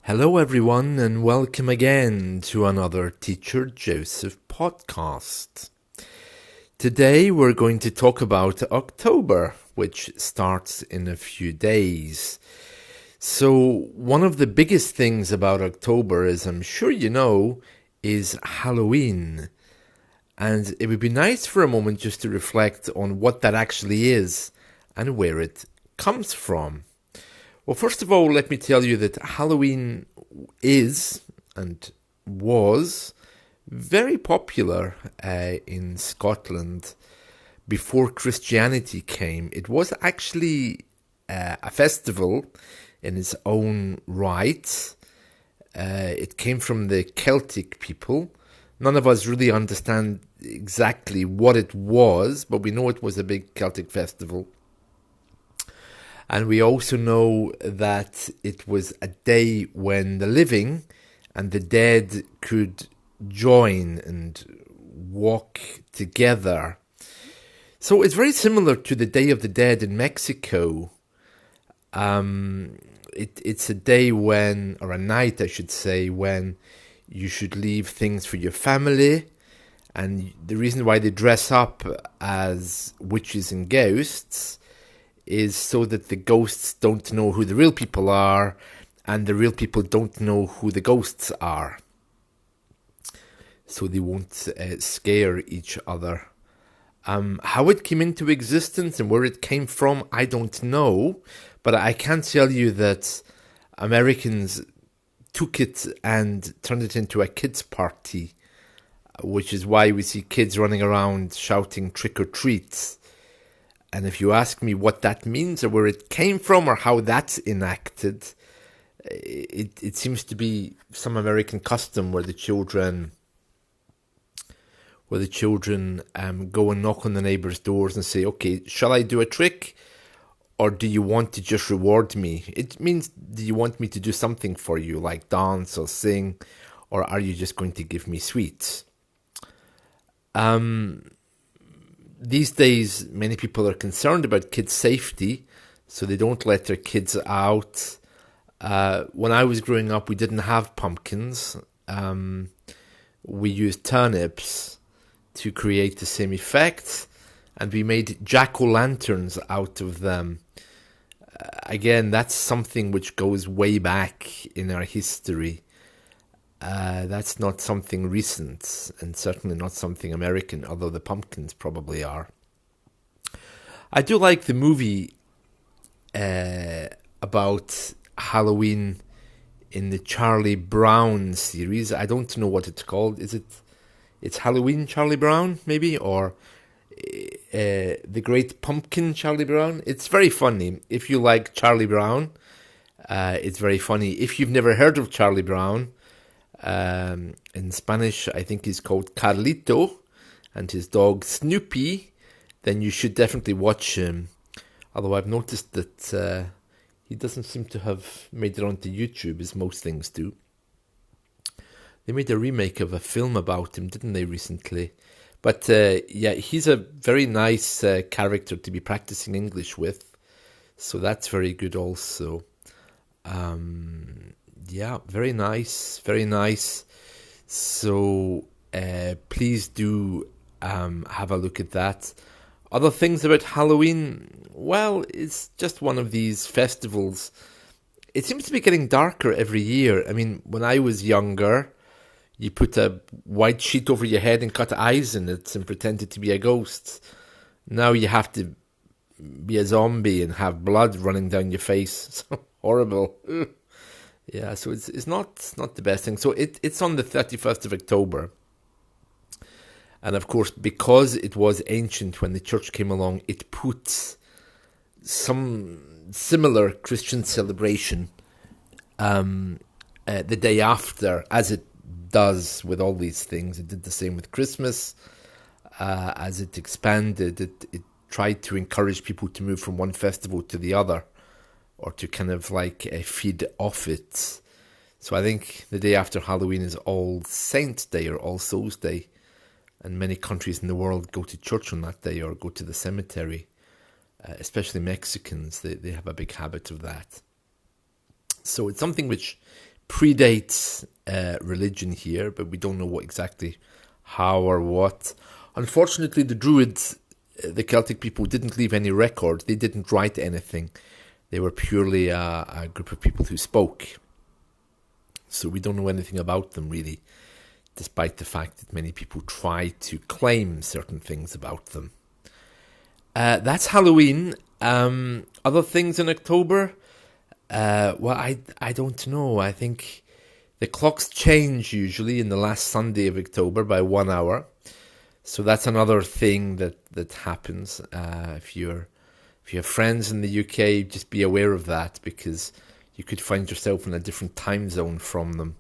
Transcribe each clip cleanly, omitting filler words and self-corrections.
Hello, everyone, and welcome again to another Teacher Joseph podcast. Today, we're going to talk about October, which starts in a few days. So, one of the biggest things about October, as I'm sure you know, is Halloween. And it would be nice for a moment just to reflect on what that actually is and where it comes from. Well, first of all, let me tell you that Halloween is and was very popular in Scotland before Christianity came. It was actually a festival in its own right. It came from the Celtic people. None of us really understand exactly what it was, but we know it was a big Celtic festival. And we also know that it was a day when the living and the dead could join and walk together. So it's very similar to the Day of the Dead in Mexico. It's a day when, or a night I should say, when you should leave things for your family. And the reason why they dress up as witches and ghosts is so that the ghosts don't know who the real people are, and the real people don't know who the ghosts are. So they won't scare each other. How it came into existence and where it came from, I don't know. But I can tell you that Americans took it and turned it into a kids' party, which is why we see kids running around shouting trick or treats. And if you ask me what that means or where it came from or how that's enacted, it seems to be some American custom where the children go and knock on the neighbors' doors and say, okay, shall I do a trick or do you want to just reward me? It means, do you want me to do something for you, like dance or sing, or are you just going to give me sweets? These days, many people are concerned about kids' safety, so they don't let their kids out. When I was growing up, we didn't have pumpkins. We used turnips to create the same effect, and we made jack-o'-lanterns out of them. Again, that's something which goes way back in our history. That's not something recent, and certainly not something American, although the pumpkins probably are. I do like the movie about Halloween in the Charlie Brown series. I don't know what it's called. It's Halloween Charlie Brown, maybe? Or The Great Pumpkin Charlie Brown? It's very funny. If you like Charlie Brown, it's very funny. If you've never heard of Charlie Brown, in Spanish, I think he's called Carlito, and his dog Snoopy, then you should definitely watch him. Although I've noticed that he doesn't seem to have made it onto YouTube, as most things do. They made a remake of a film about him, didn't they, recently? But yeah, he's a very nice character to be practicing English with, so that's very good also. Yeah, very nice, very nice. So please do have a look at that. Other things about Halloween, well, it's just one of these festivals. It seems to be getting darker every year. I mean, when I was younger, you put a white sheet over your head and cut eyes in it and pretended to be a ghost. Now you have to be a zombie and have blood running down your face. So horrible. Yeah, so it's not the best thing. So it's on the 31st of October. And of course, because it was ancient when the church came along, it put some similar Christian celebration the day after, as it does with all these things. It did the same with Christmas. As it expanded, it tried to encourage people to move from one festival to the other, or to kind of like feed off it. So I think the day after Halloween is All Saints' Day or All Souls' Day. And many countries in the world go to church on that day or go to the cemetery. Especially Mexicans, they have a big habit of that. So it's something which predates religion here, but we don't know what exactly how or what. Unfortunately, the Druids, the Celtic people, didn't leave any record. They didn't write anything. They were purely a group of people who spoke. So we don't know anything about them, really, despite the fact that many people try to claim certain things about them. That's Halloween. Other things in October? Well, I don't know. I think the clocks change usually in the last Sunday of October by 1 hour. So that's another thing that happens. If you have friends in the UK, just be aware of that, because you could find yourself in a different time zone from them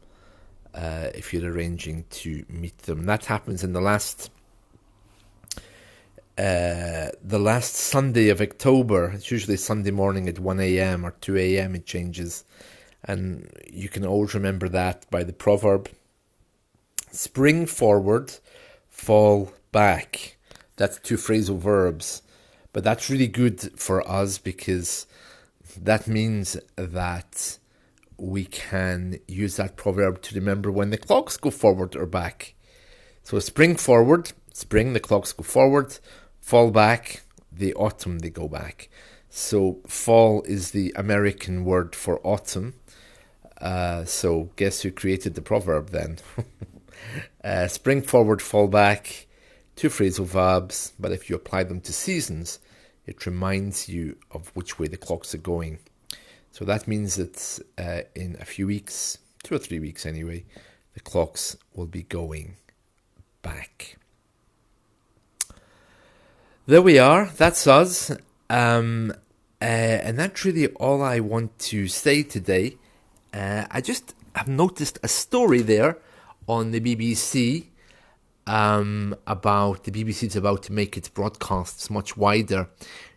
if you're arranging to meet them. That happens in the last Sunday of October. It's usually Sunday morning at 1 a.m. or 2 a.m. it changes. And you can always remember that by the proverb, spring forward, fall back. That's two phrasal verbs. But that's really good for us, because that means that we can use that proverb to remember when the clocks go forward or back. So spring forward, spring, the clocks go forward. Fall back, the autumn, they go back. So fall is the American word for autumn. So guess who created the proverb then? Spring forward, fall back, two phrasal verbs, but if you apply them to seasons, it reminds you of which way the clocks are going. So that means that in a few weeks, 2 or 3 weeks anyway, the clocks will be going back. There we are, that's us. And that's really all I want to say today. I just have noticed a story there on the BBC about the BBC is about to make its broadcasts much wider,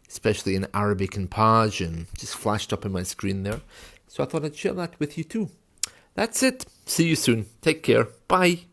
especially in Arabic and Persian. Just flashed up on my screen there. So I thought I'd share that with you too. That's it. See you soon. Take care. Bye.